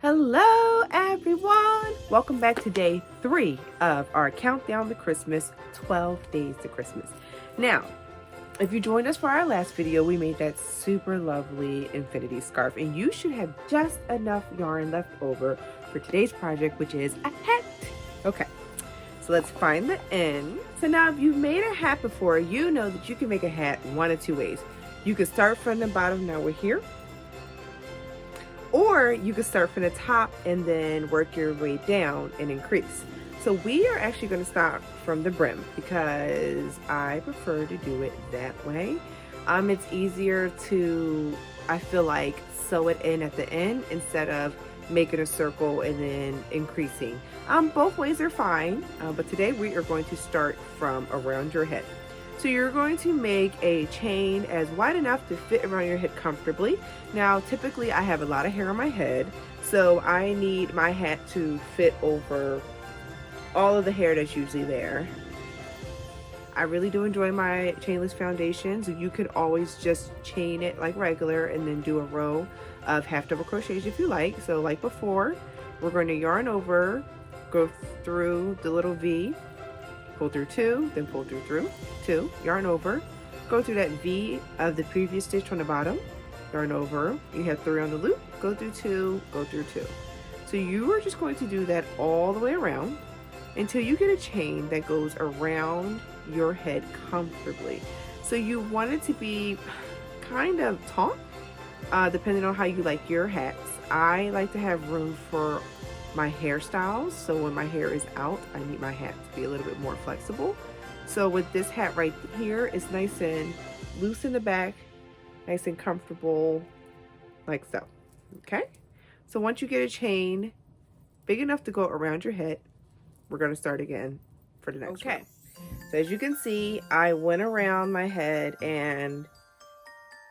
Hello everyone! Welcome back to day 3 of our countdown to Christmas, 12 days to Christmas. Now, if you joined us for our last video, we made that super lovely infinity scarf and you should have just enough yarn left over for today's project, which is a hat. Okay, so let's find the end. So now if you've made a hat before, you know that you can make a hat one of two ways. You can start from the bottom, now we're here. Or you can start from the top and then work your way down and increase. So we are actually going to start from the brim because I prefer to do it that way. It's easier to, I feel like, sew it in at the end instead of making a circle and then increasing. Both ways are fine, but today we are going to start from around your head. So you're going to make a chain as wide enough to fit around your head comfortably. Now, typically I have a lot of hair on my head, so I need my hat to fit over all of the hair that's usually there. I really do enjoy my chainless foundation, so you could always just chain it like regular and then do a row of half double crochets if you like. So like before, we're going to yarn over, go through the little V, pull through 2, then pull through 2, yarn over, go through that V of the previous stitch on the bottom, yarn over, you have 3 on the loop, go through 2, go through 2. So you are just going to do that all the way around until you get a chain that goes around your head comfortably. So you want it to be kind of taut, depending on how you like your hats. I like to have room for my hairstyles, so when my hair is out, I need my hat to be a little bit more flexible. So with this hat right here, it's nice and loose in the back, nice and comfortable, like so. Okay, so once you get a chain big enough to go around your head, we're going to start again for the next row. So as you can see, I went around my head, and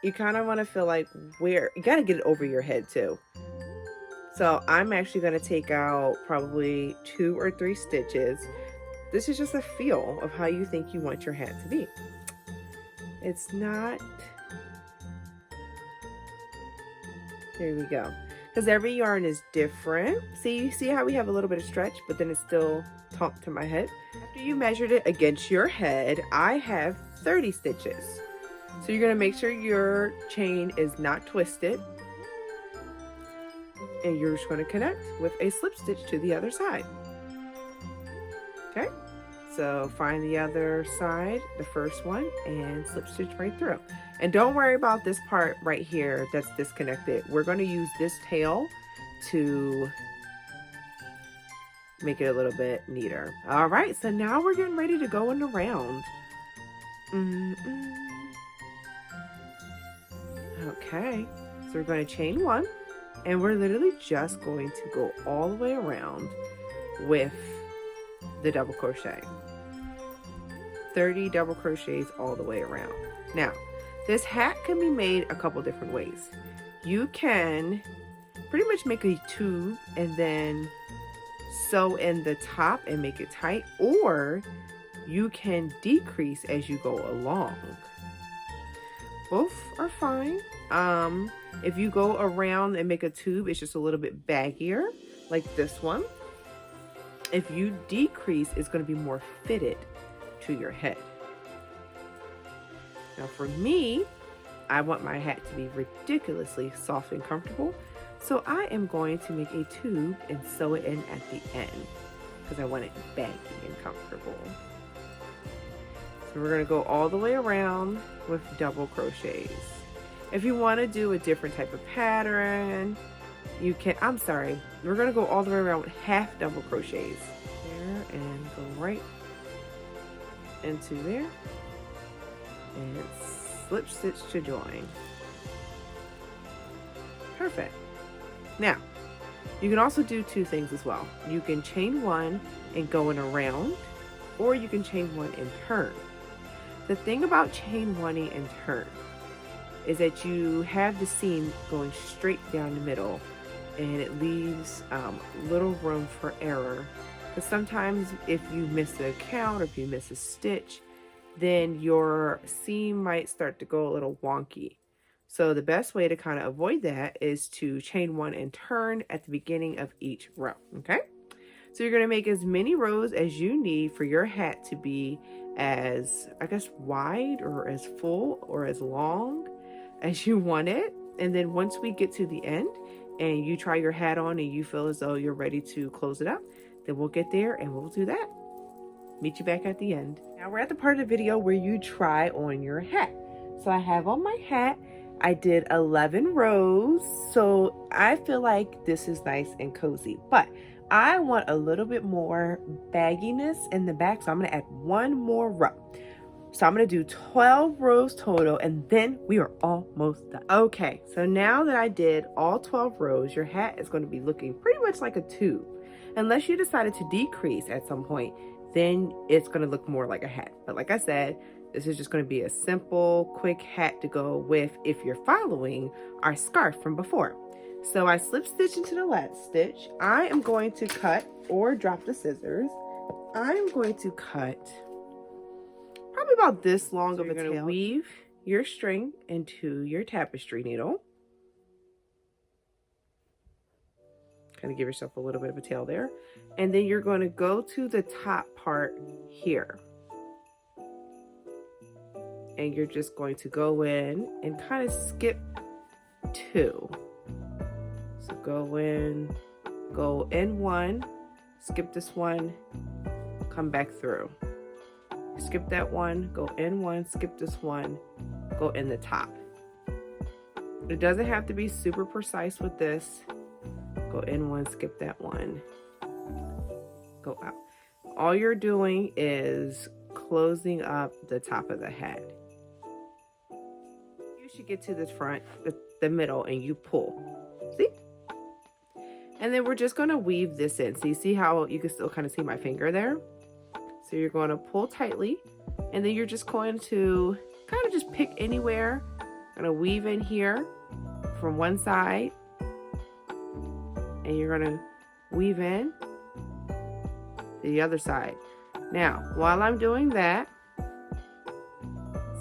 you kind of want to feel like you got to get it over your head too. So I'm actually going to take out probably 2 or 3 stitches. This is just a feel of how you think you want your hat to be. It's not, there we go. Because every yarn is different. See, you see how we have a little bit of stretch, but then it's still taut to my head. After you measured it against your head, I have 30 stitches. So you're going to make sure your chain is not twisted. And you're just going to connect with a slip stitch to the other side. Okay, so find the other side, the first one, and slip stitch right through. And don't worry about this part right here that's disconnected. We're going to use this tail to make it a little bit neater. All right, so now we're getting ready to go in the round. Okay, so we're going to chain 1. And we're literally just going to go all the way around with the double crochet. 30 double crochets all the way around. Now, this hat can be made a couple different ways. You can pretty much make a tube and then sew in the top and make it tight, or you can decrease as you go along. Both are fine. If you go around and make a tube, it's just a little bit baggier, like this one. If you decrease, it's going to be more fitted to your head. Now for me, I want my hat to be ridiculously soft and comfortable, so I am going to make a tube and sew it in at the end because I want it baggy and comfortable. So we're going to go all the way around with double crochets. If you want to do a different type of pattern, you can, we're going to go all the way around with half double crochets. There, and go right into there. And slip stitch to join. Perfect. Now, you can also do 2 things as well. You can chain 1 and go in around, or you can chain 1 and turn. The thing about chain 1ing and turn is that you have the seam going straight down the middle, and it leaves little room for error. Because sometimes if you miss a count or if you miss a stitch, then your seam might start to go a little wonky. So the best way to kind of avoid that is to chain 1 and turn at the beginning of each row, okay? So you're going to make as many rows as you need for your hat to be as, I guess, wide or as full or as long as you want it. And then once we get to the end and you try your hat on and you feel as though you're ready to close it up, then we'll get there and we'll do that. Meet you back at the end. Now we're at the part of the video where you try on your hat. So I have on my hat, I did 11 rows. So I feel like this is nice and cozy, but I want a little bit more bagginess in the back. So I'm gonna add 1 more row. So I'm going to do 12 rows total, and then we are almost done. Okay, so now that I did all 12 rows, your hat is going to be looking pretty much like a tube. Unless you decided to decrease at some point, then it's going to look more like a hat. But like I said, this is just going to be a simple, quick hat to go with if you're following our scarf from before. So I slip stitch into the last stitch. I am going to cut or drop the scissors. I'm going to cut probably about this long of a tail. You're going to weave your string into your tapestry needle. Kind of give yourself a little bit of a tail there. And then you're going to go to the top part here. And you're just going to go in and kind of skip 2. So go in 1, skip this one, come back through. Skip that one, go in 1, skip this one, go in the top. It doesn't have to be super precise with this. Go in 1, skip that one, go out. All you're doing is closing up the top of the hat. You should get to this front, the middle, and you pull. See? And then we're just going to weave this in. So you see how you can still kind of see my finger there? So you're going to pull tightly, and then you're just going to kind of just pick anywhere. Going to weave in here from one side, and you're going to weave in to the other side. Now, while I'm doing that,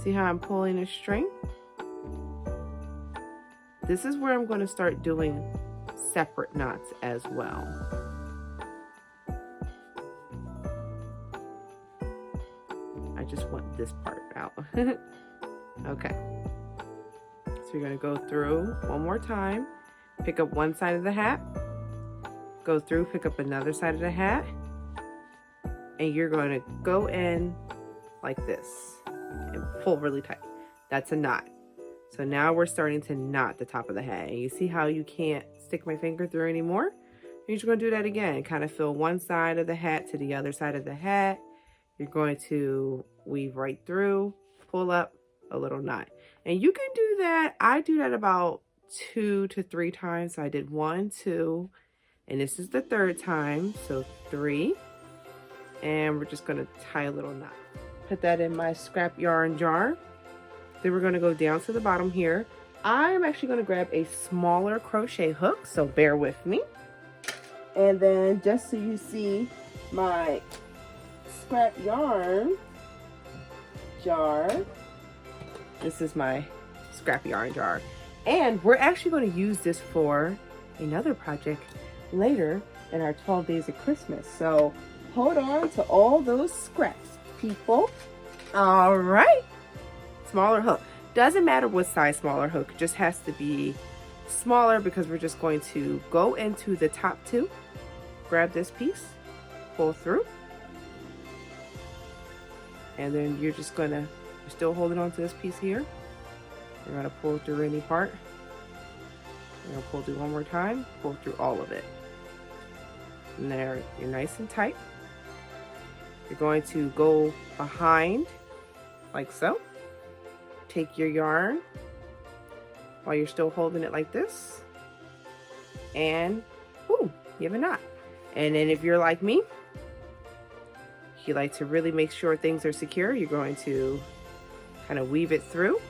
see how I'm pulling a string? This is where I'm going to start doing separate knots as well. I just want this part out. Okay. So you're going to go through one more time, pick up one side of the hat, go through, pick up another side of the hat, and you're going to go in like this and pull really tight. That's a knot. So now we're starting to knot the top of the hat. And you see how you can't stick my finger through anymore? You're just going to do that again. Kind of fill one side of the hat to the other side of the hat. You're going to weave right through, pull up a little knot. And you can do that. I do that about 2 to 3 times. So I did 1, 2, and this is the 3rd time. So 3. And we're just going to tie a little knot. Put that in my scrap yarn jar. Then we're going to go down to the bottom here. I'm actually going to grab a smaller crochet hook, so bear with me. And then just so you see my scrap yarn jar, this is my scrap yarn jar. And we're actually going to use this for another project later in our 12 days of Christmas. So hold on to all those scraps, people. All right. Smaller hook. Doesn't matter what size smaller hook, it just has to be smaller because we're just going to go into the top 2, grab this piece, pull through, and then you're just gonna, you're still holding on to this piece here. You're gonna pull through any part. You're gonna pull through one more time, pull through all of it. And there, you're nice and tight. You're going to go behind like so. Take your yarn while you're still holding it like this, and boom, you have a knot. And then if you're like me, you like to really make sure things are secure, you're going to kind of weave it through,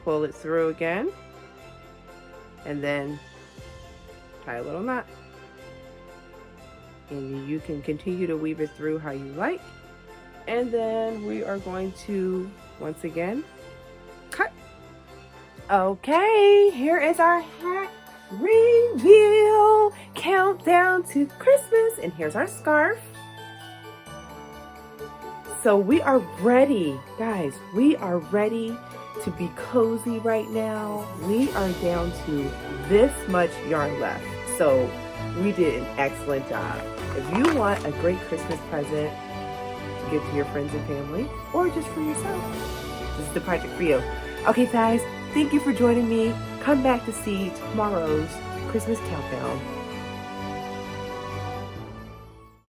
pull it through again, and then tie a little knot. And you can continue to weave it through how you like. And then we are going to, once again, cut Okay, here is our hat reveal. Countdown to Christmas. And here's our scarf. So we are ready, guys. We are ready to be cozy right now. We are down to this much yarn left. So we did an excellent job. If you want a great Christmas present to give to your friends and family, or just for yourself, this is the project for you. Okay, guys, thank you for joining me. Come back to see tomorrow's Christmas countdown.